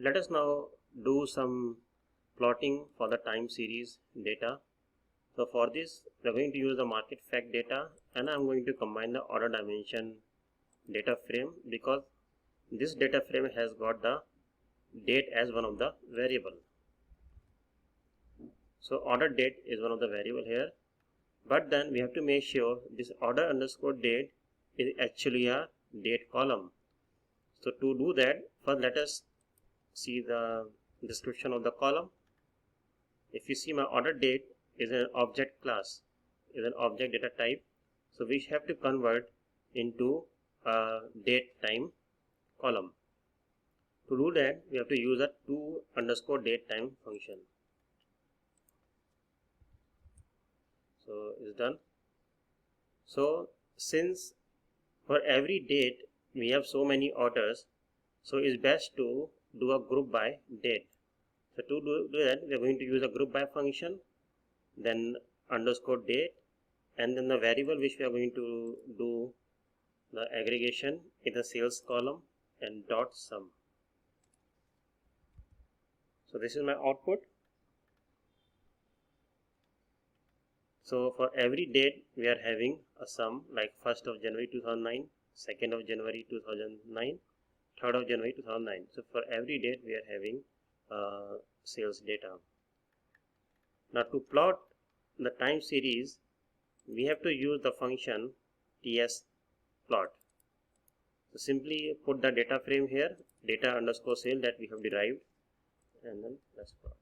Let us now do some plotting for the time series data. So for this, we are going to use the market fact data, and I am going to combine the order dimension data frame because this data frame has got the date as one of the variable. So order date is one of the variable here, but then we have to make sure this order underscore date is actually a date column. So to do that, first let us see the description of the column. If you see, my order date is an object class, is an object data type. So we have to convert into a date time column. To do that, we have to use a to underscore date time function. So it's done. So since for every date we have so many orders, so it's best to do a group by date. So to do that, we are going to use a group by function, then underscore date, and then the variable which we are going to do the aggregation in the sales column and dot sum. So this is my output. So for every date we are having a sum like 1st of January 2009, 2nd of January 2009, 3rd of January 2009. So for every date we are having sales data. Now to plot the time series, we have to use the function ts plot. So simply put the data frame here, data underscore sale that we have derived, and then let's plot.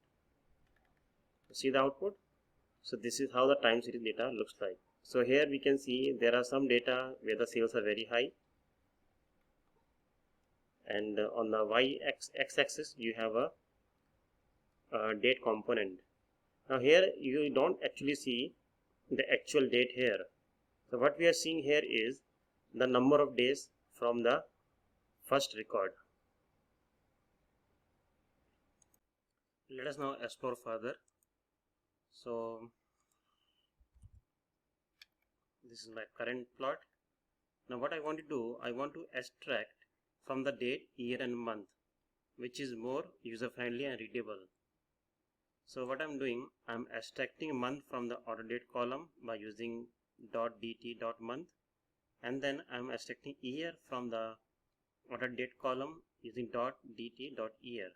See the output. So this is how the time series data looks like. So here we can see there are some data where the sales are very high, and on the x-axis you have a date component. Now here you don't actually see the actual date here. So what we are seeing here is the number of days from the first record. Let us now explore further. So this is my current plot. Now what I want to do, I want to extract from the date, year and month, which is more user friendly and readable. So what I'm doing, I'm extracting month from the order date column by using .dt.month, and then I'm extracting year from the order date column using .dt.year.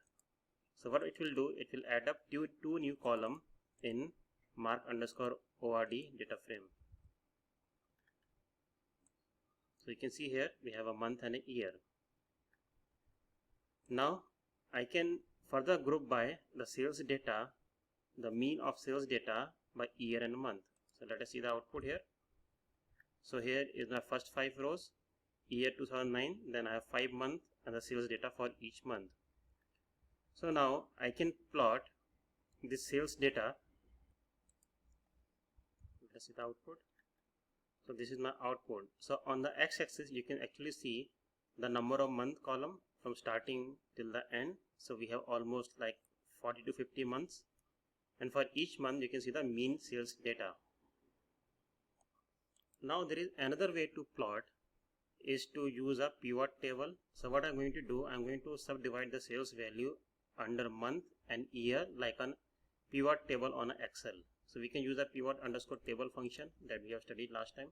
So what it will do, it will add up two new column in mark underscore ord data frame. So you can see here we have a month and a year. Now I can further group by the sales data, the mean of sales data by year and month. So let us see the output here. So here is my first 5 rows, year 2009, then I have 5 months and the sales data for each month. So now I can plot this sales data. Let us see the output. So this is my output. So on the x-axis you can actually see the number of month column from starting till the end. So we have almost like 40 to 50 months, and for each month you can see the mean sales data. Now there is another way to plot, is to use a pivot table. So what I'm going to do, I'm going to subdivide the sales value under month and year like a pivot table on Excel. So we can use a pivot underscore table function that we have studied last time.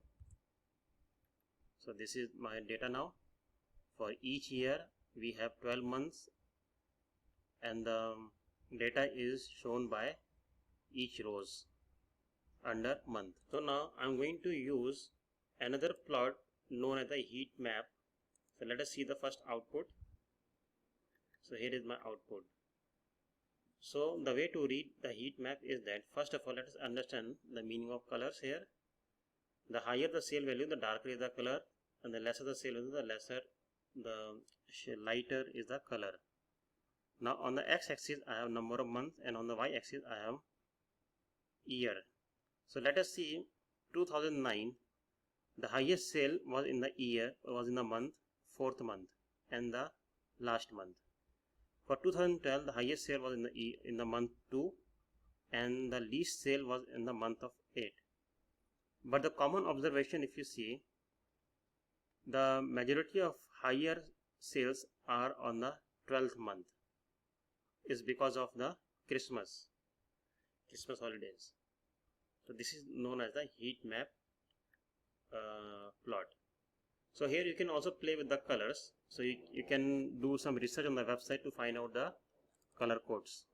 So this is my data now. For each year we have 12 months, and the data is shown by each rows under month. So now I'm going to use another plot known as the heat map. So let us see the first output. So here is my output. So the way to read the heat map is that, first of all, let us understand the meaning of colors here. The higher the sale value, the darker is the color, and the lesser the sale value, the lighter is the color. Now on the x-axis I have number of months, and on the y-axis I have year. So let us see 2009, the highest sale was in the year, was in the month, 4th month, and the last month. For 2012, the highest sale was in the month 2, and the least sale was in the month of 8. But the common observation, if you see, the majority of higher sales are on the 12th month. is because of the Christmas holidays. So this is known as the heat map plot. So here you can also play with the colors. So you can do some research on the website to find out the color codes.